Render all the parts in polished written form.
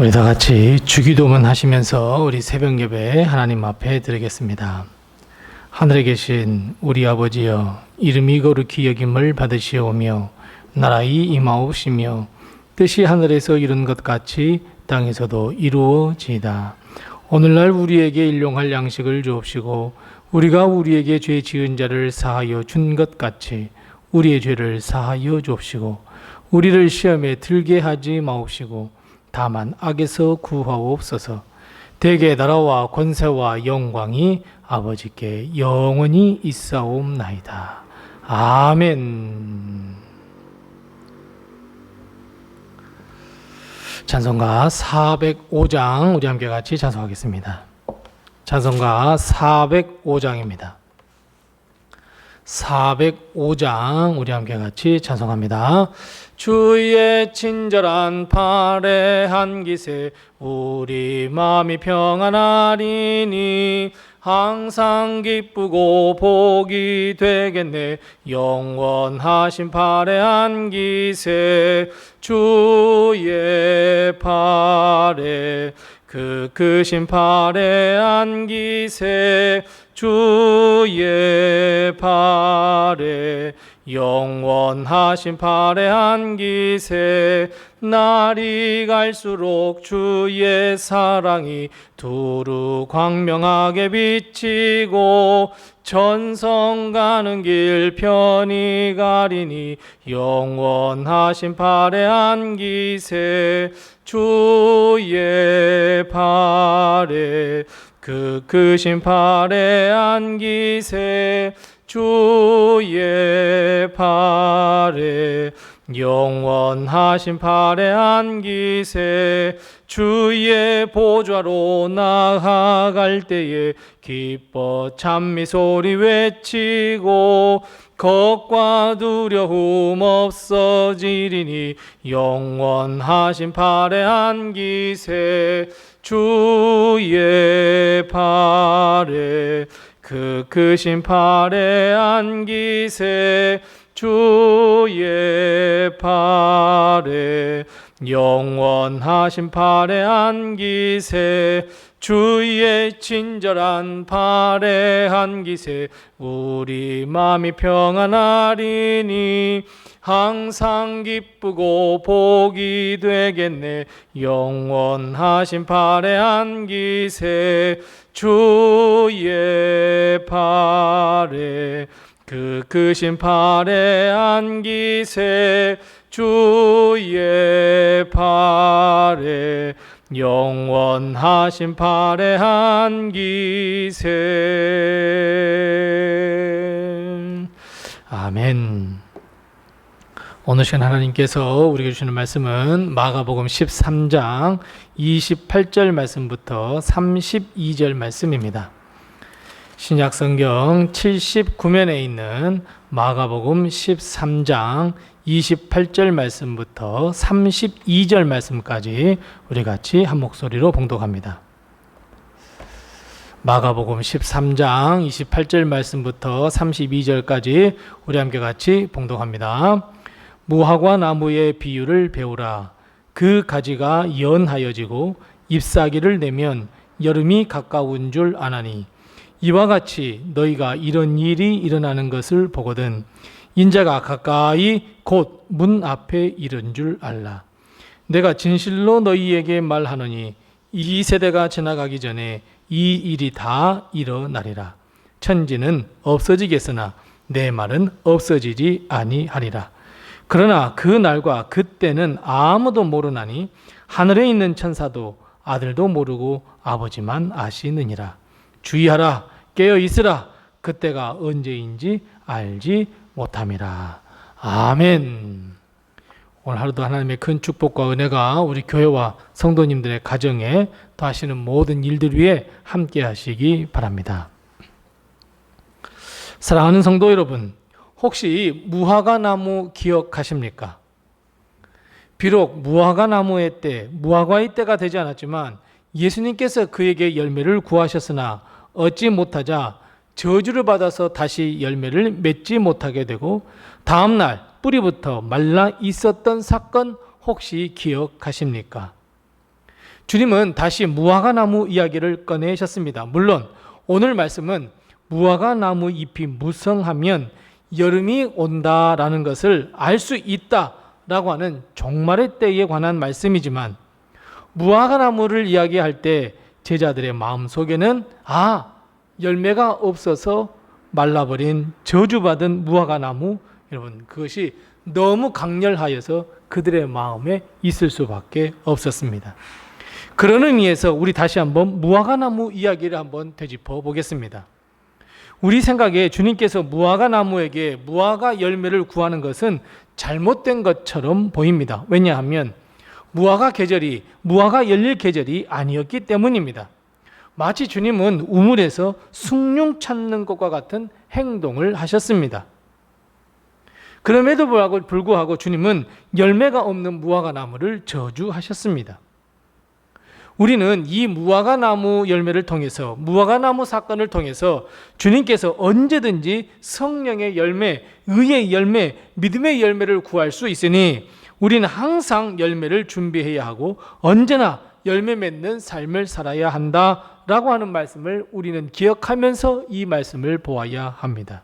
우리 다 같이 주기도문 하시면서 우리 새벽 예배 하나님 앞에 드리겠습니다. 하늘에 계신 우리 아버지여, 이름이 거룩히 여김을 받으시오며 나라의 임하옵시며 뜻이 하늘에서 이룬 것 같이 땅에서도 이루어지이다. 오늘날 우리에게 일용할 양식을 주옵시고 우리가 우리에게 죄 지은 자를 사하여 준 것 같이 우리의 죄를 사하여 주옵시고 우리를 시험에 들게 하지 마옵시고 다만 악에서 구하옵소서. 대개 나라와 권세와 영광이 아버지께 영원히 있사옵나이다. 아멘. 찬송가 405장 우리 함께 같이 찬송하겠습니다. 찬송가 405장입니다. 405장 우리 함께 같이 찬송합니다. 주의 친절한 팔에 한 기세 우리 마음이 평안하리니 항상 기쁘고 복이 되겠네. 영원하신 팔에 한 기세 주의 팔에 그 크신 팔에 한 기세 주의 팔에 영원하신 팔에 한 기세 날이 갈수록 주의 사랑이 두루 광명하게 비치고 전성 가는 길 편히 가리니 영원하신 팔에 한 기세 주의 팔에 그 크신 팔에 한 기세 주의 팔에 영원하신 팔에 한 기세 주의 보좌로 나아갈 때에 기뻐 찬미 소리 외치고 겁과 두려움 없어지리니 영원하신 팔에 한 기세 주의 팔에 그 크신 팔에 한 기세 주의 팔에 영원하신 팔에 한 기세 주의 친절한 팔에 한 기세 우리 마음이 평안하리니 항상 기쁘고 복이 되겠네. 영원하신 팔에 한 기세 주의 팔에 그 크신 팔에 한 기세 주의 팔에 영원하신 팔에 한 기세. 아멘. 오늘 시간 하나님께서 우리에게 주시는 말씀은 마가복음 13장 28절 말씀부터 32절 말씀입니다. 신약성경 79면에 있는 마가복음 13장 28절 말씀부터 32절 말씀까지 우리 같이 한 목소리로 봉독합니다. 마가복음 13장 28절 말씀부터 32절까지 우리 함께 같이 봉독합니다. 무화과 나무의 비유를 배우라. 그 가지가 연하여지고 잎사귀를 내면 여름이 가까운 줄 아나니 이와 같이 너희가 이런 일이 일어나는 것을 보거든 인자가 가까이 곧 문 앞에 이른 줄 알라. 내가 진실로 너희에게 말하노니 이 세대가 지나가기 전에 이 일이 다 일어나리라. 천지는 없어지겠으나 내 말은 없어지지 아니하리라. 그러나 그 날과 그때는 아무도 모르나니 하늘에 있는 천사도 아들도 모르고 아버지만 아시느니라. 주의하라, 깨어 있으라. 그때가 언제인지 알지 못함이라. 아멘. 오늘 하루도 하나님의 큰 축복과 은혜가 우리 교회와 성도님들의 가정에 더 하시는 모든 일들 위에 함께 하시기 바랍니다. 사랑하는 성도 여러분, 혹시 무화과 나무 기억하십니까? 비록 무화과 나무의 때, 무화과의 때가 되지 않았지만 예수님께서 그에게 열매를 구하셨으나 얻지 못하자 저주를 받아서 다시 열매를 맺지 못하게 되고 다음날 뿌리부터 말라 있었던 사건 혹시 기억하십니까? 주님은 다시 무화과나무 이야기를 꺼내셨습니다. 물론 오늘 말씀은 무화과나무 잎이 무성하면 여름이 온다라는 것을 알 수 있다라고 하는 종말의 때에 관한 말씀이지만, 무화과나무를 이야기할 때 제자들의 마음속에는 열매가 없어서 말라버린 저주받은 무화과나무, 여러분 그것이 너무 강렬하여서 그들의 마음에 있을 수밖에 없었습니다. 그런 의미에서 우리 다시 한번 무화과나무 이야기를 한번 되짚어 보겠습니다. 우리 생각에 주님께서 무화과나무에게 무화과 열매를 구하는 것은 잘못된 것처럼 보입니다. 왜냐하면 무화과 열릴 계절이 아니었기 때문입니다. 마치 주님은 우물에서 숭늉 찾는 것과 같은 행동을 하셨습니다. 그럼에도 불구하고 주님은 열매가 없는 무화과나무를 저주하셨습니다. 우리는 이 무화과나무 열매를 통해서, 무화과나무 사건을 통해서 주님께서 언제든지 성령의 열매, 의의 열매, 믿음의 열매를 구할 수 있으니 우리는 항상 열매를 준비해야 하고 언제나 열매 맺는 삶을 살아야 한다라고 하는 말씀을 우리는 기억하면서 이 말씀을 보아야 합니다.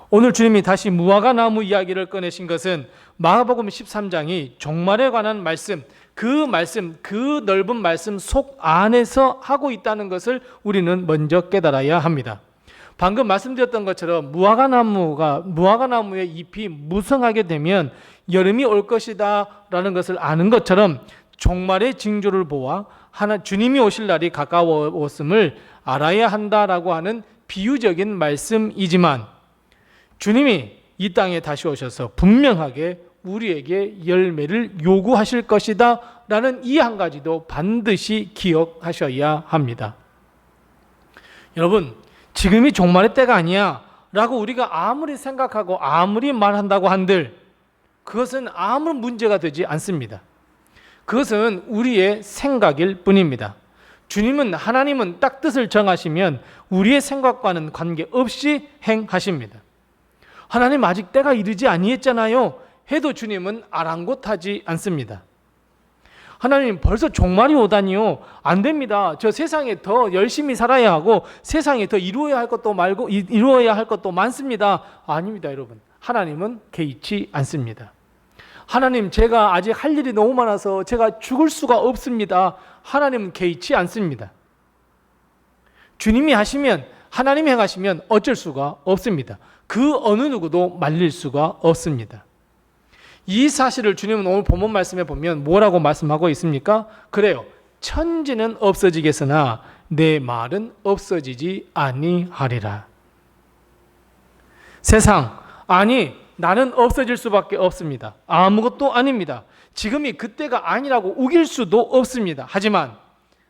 오늘 주님이 다시 무화과나무 이야기를 꺼내신 것은 마가복음 13장이 종말에 관한 말씀, 그 넓은 말씀 속 안에서 하고 있다는 것을 우리는 먼저 깨달아야 합니다. 방금 말씀드렸던 것처럼 무화과나무의 잎이 무성하게 되면 여름이 올 것이다 라는 것을 아는 것처럼 종말의 징조를 보아 주님이 오실 날이 가까웠음을 알아야 한다라고 하는 비유적인 말씀이지만, 주님이 이 땅에 다시 오셔서 분명하게 우리에게 열매를 요구하실 것이다 라는 이 한 가지도 반드시 기억하셔야 합니다. 여러분, 지금이 종말의 때가 아니야 라고 우리가 아무리 생각하고 아무리 말한다고 한들 그것은 아무 문제가 되지 않습니다. 그것은 우리의 생각일 뿐입니다. 하나님은 딱 뜻을 정하시면 우리의 생각과는 관계없이 행하십니다. 하나님 아직 때가 이르지 아니했잖아요 해도 주님은 아랑곳하지 않습니다. 하나님 벌써 종말이 오다니요? 안 됩니다. 저 세상에 더 열심히 살아야 하고 세상에 더 이루어야 할 것도 많습니다. 아닙니다, 여러분. 하나님은 개의치 않습니다. 하나님, 제가 아직 할 일이 너무 많아서 제가 죽을 수가 없습니다. 하나님은 개의치 않습니다. 주님이 하시면, 하나님이 행하시면 어쩔 수가 없습니다. 그 어느 누구도 말릴 수가 없습니다. 이 사실을 주님은 오늘 본문 말씀에 보면 뭐라고 말씀하고 있습니까? 그래요. 천지는 없어지겠으나 내 말은 없어지지 아니하리라. 세상, 나는 없어질 수밖에 없습니다. 아무것도 아닙니다. 지금이 그때가 아니라고 우길 수도 없습니다. 하지만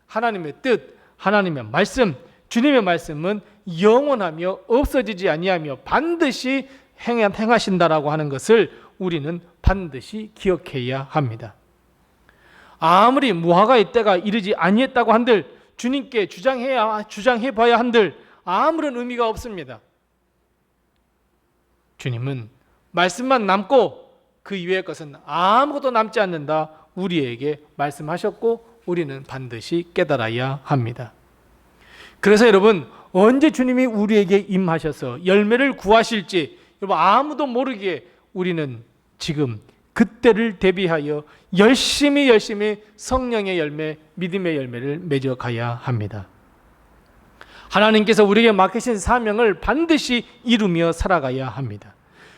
하나님의 뜻, 하나님의 말씀, 주님의 말씀은 영원하며 없어지지 아니하며 반드시 행하신다라고 하는 것을 우리는 반드시 기억해야 합니다. 아무리 무화과의 때가 이르지 아니했다고 한들, 주님께 주장해봐야 한들 아무런 의미가 없습니다. 주님은 말씀만 남고 그 이외의 것은 아무것도 남지 않는다 우리에게 말씀하셨고 우리는 반드시 깨달아야 합니다. 그래서 여러분, 언제 주님이 우리에게 임하셔서 열매를 구하실지 여러분 아무도 모르기에 우리는 지금 그때를 대비하여 열심히 성령의 열매, 믿음의 열매를 맺어가야 합니다. 하나님께서 우리에게 맡기신 사명을 반드시 이루며 살아가야 합니다.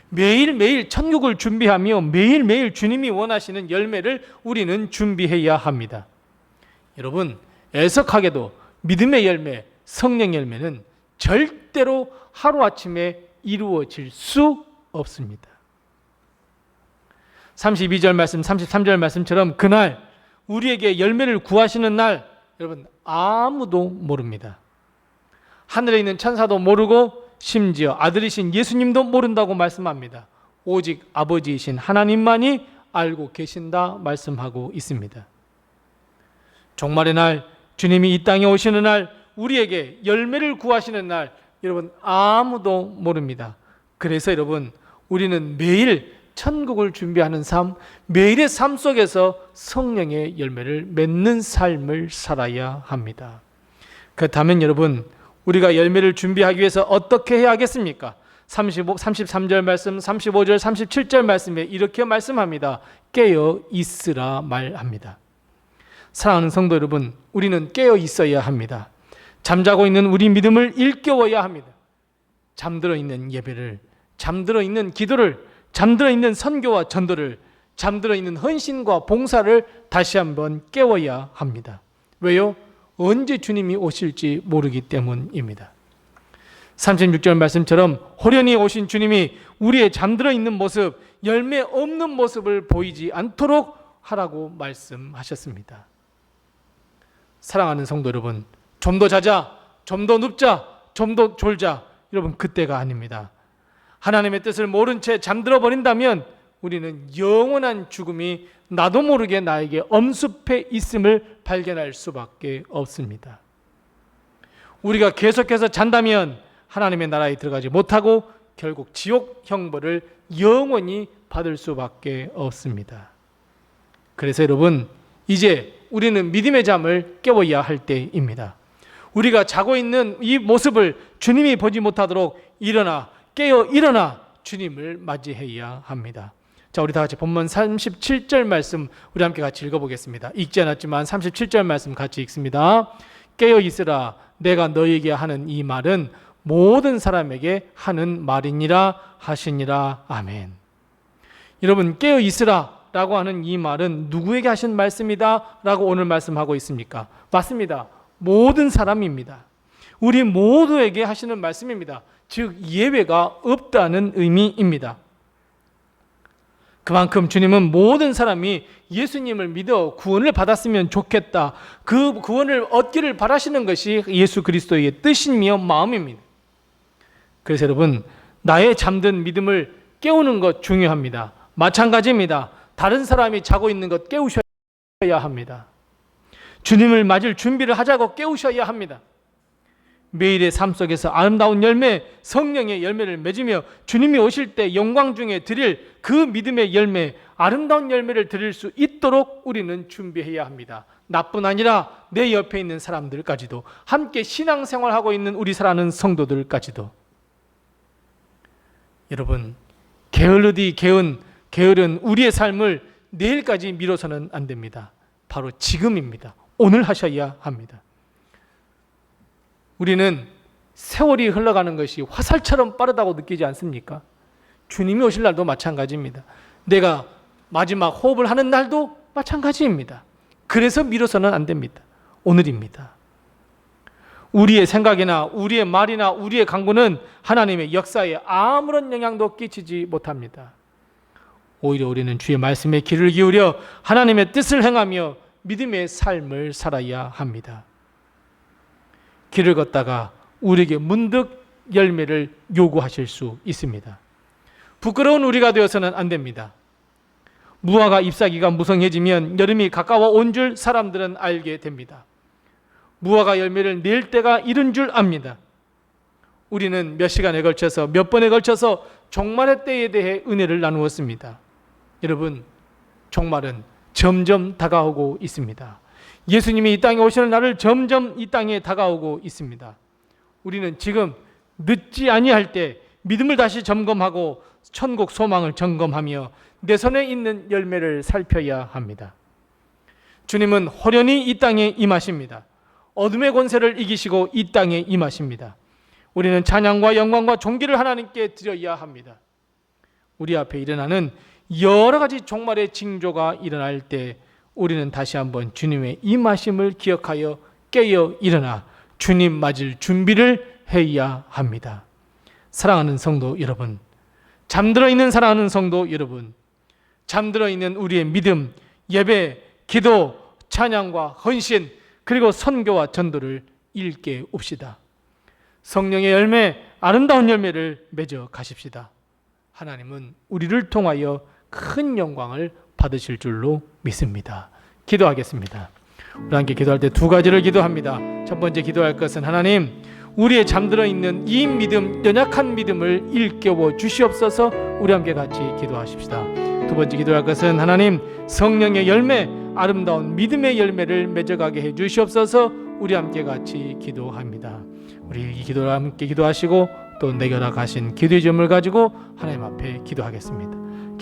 매일매일 천국을 준비하며 매일매일 주님이 원하시는 열매를 우리는 준비해야 합니다. 여러분, 애석하게도 믿음의 열매, 성령의 열매는 절대로 하루아침에 이루어질 수 없습니다. 32절 말씀, 33절 말씀처럼 그날 우리에게 열매를 구하시는 날 여러분 아무도 모릅니다. 하늘에 있는 천사도 모르고 심지어 아들이신 예수님도 모른다고 말씀합니다. 오직 아버지이신 하나님만이 알고 계신다 말씀하고 있습니다. 종말의 날, 주님이 이 땅에 오시는 날, 우리에게 열매를 구하시는 날 여러분 아무도 모릅니다. 그래서 여러분 우리는 매일 천국을 준비하는 삶, 매일의 삶 속에서 성령의 열매를 맺는 삶을 살아야 합니다. 그렇다면 여러분, 우리가 열매를 준비하기 위해서 어떻게 해야 하겠습니까? 33절 말씀, 35절, 37절 말씀에 이렇게 말씀합니다. 깨어 있으라 말합니다. 사랑하는 성도 여러분, 우리는 깨어 있어야 합니다. 잠자고 있는 우리 믿음을 일깨워야 합니다. 잠들어 있는 예배를, 잠들어 있는 기도를, 잠들어 있는 선교와 전도를, 잠들어 있는 헌신과 봉사를 다시 한번 깨워야 합니다. 왜요? 언제 주님이 오실지 모르기 때문입니다. 36절 말씀처럼 호련히 오신 주님이 우리의 잠들어 있는 모습, 열매 없는 모습을 보이지 않도록 하라고 말씀하셨습니다. 사랑하는 성도 여러분, 좀 더 자자, 좀 더 눕자, 좀 더 졸자, 여러분 그때가 아닙니다. 하나님의 뜻을 모른 채 잠들어 버린다면 우리는 영원한 죽음이 나도 모르게 나에게 엄습해 있음을 발견할 수밖에 없습니다. 우리가 계속해서 잔다면 하나님의 나라에 들어가지 못하고 결국 지옥 형벌을 영원히 받을 수밖에 없습니다. 그래서 여러분, 이제 우리는 믿음의 잠을 깨워야 할 때입니다. 우리가 자고 있는 이 모습을 주님이 보지 못하도록 일어나, 깨어 일어나 주님을 맞이해야 합니다. 자, 우리 다 같이 본문 37절 말씀 우리 함께 같이 읽어보겠습니다. 읽지 않았지만 37절 말씀 같이 읽습니다. 깨어 있으라, 내가 너에게 하는 이 말은 모든 사람에게 하는 말이니라 하시니라. 아멘. 여러분, 깨어 있으라 라고 하는 이 말은 누구에게 하신 말씀이다 라고 오늘 말씀하고 있습니까? 맞습니다. 모든 사람입니다. 우리 모두에게 하시는 말씀입니다. 즉 예외가 없다는 의미입니다. 그만큼 주님은 모든 사람이 예수님을 믿어 구원을 받았으면 좋겠다, 그 구원을 얻기를 바라시는 것이 예수 그리스도의 뜻이며 마음입니다. 그래서 여러분, 나의 잠든 믿음을 깨우는 것 중요합니다. 마찬가지입니다. 다른 사람이 자고 있는 것 깨우셔야 합니다. 주님을 맞을 준비를 하자고 깨우셔야 합니다. 매일의 삶 속에서 아름다운 열매, 성령의 열매를 맺으며 주님이 오실 때 영광 중에 드릴 그 믿음의 열매, 아름다운 열매를 드릴 수 있도록 우리는 준비해야 합니다. 나뿐 아니라 내 옆에 있는 사람들까지도, 함께 신앙생활하고 있는 우리 사랑하는 성도들까지도. 여러분, 게으른 우리의 삶을 내일까지 미뤄서는 안 됩니다. 바로 지금입니다. 오늘 하셔야 합니다. 우리는 세월이 흘러가는 것이 화살처럼 빠르다고 느끼지 않습니까? 주님이 오실 날도 마찬가지입니다. 내가 마지막 호흡을 하는 날도 마찬가지입니다. 그래서 미뤄서는 안 됩니다. 오늘입니다. 우리의 생각이나 우리의 말이나 우리의 강구는 하나님의 역사에 아무런 영향도 끼치지 못합니다. 오히려 우리는 주의 말씀에 귀를 기울여 하나님의 뜻을 행하며 믿음의 삶을 살아야 합니다. 길을 걷다가 우리에게 문득 열매를 요구하실 수 있습니다. 부끄러운 우리가 되어서는 안 됩니다. 무화과 잎사귀가 무성해지면 여름이 가까워 온 줄 사람들은 알게 됩니다. 무화과 열매를 낼 때가 이른 줄 압니다. 우리는 몇 시간에 걸쳐서, 몇 번에 걸쳐서 종말의 때에 대해 은혜를 나누었습니다. 여러분, 종말은 점점 다가오고 있습니다. 예수님이 이 땅에 오시는 날을 점점 이 땅에 다가오고 있습니다. 우리는 지금 늦지 아니할 때 믿음을 다시 점검하고 천국 소망을 점검하며 내 손에 있는 열매를 살펴야 합니다. 주님은 호련히 이 땅에 임하십니다. 어둠의 권세를 이기시고 이 땅에 임하십니다. 우리는 찬양과 영광과 존귀를 하나님께 드려야 합니다. 우리 앞에 일어나는 여러 가지 종말의 징조가 일어날 때 우리는 다시 한번 주님의 임하심을 기억하여 깨어 일어나 주님 맞을 준비를 해야 합니다. 사랑하는 성도 여러분, 잠들어 있는 사랑하는 성도 여러분, 잠들어 있는 우리의 믿음, 예배, 기도, 찬양과 헌신, 그리고 선교와 전도를 일깨웁시다. 성령의 열매, 아름다운 열매를 맺어 가십시다. 하나님은 우리를 통하여 큰 영광을 받으실 줄로 믿습니다. 기도하겠습니다. 우리 함께 기도할 때 두 가지를 기도합니다. 첫 번째 기도할 것은 하나님, 우리의 잠들어 있는 이 믿음, 연약한 믿음을 일깨워 주시옵소서. 우리 함께 같이 기도하십시다. 두 번째 기도할 것은 하나님 성령의 열매, 아름다운 믿음의 열매를 맺어가게 해 주시옵소서. 우리 함께 같이 기도합니다. 우리 이 기도를 함께 기도하시고 또 내겨라 가신 기도의 점을 가지고 하나님 앞에 기도하겠습니다.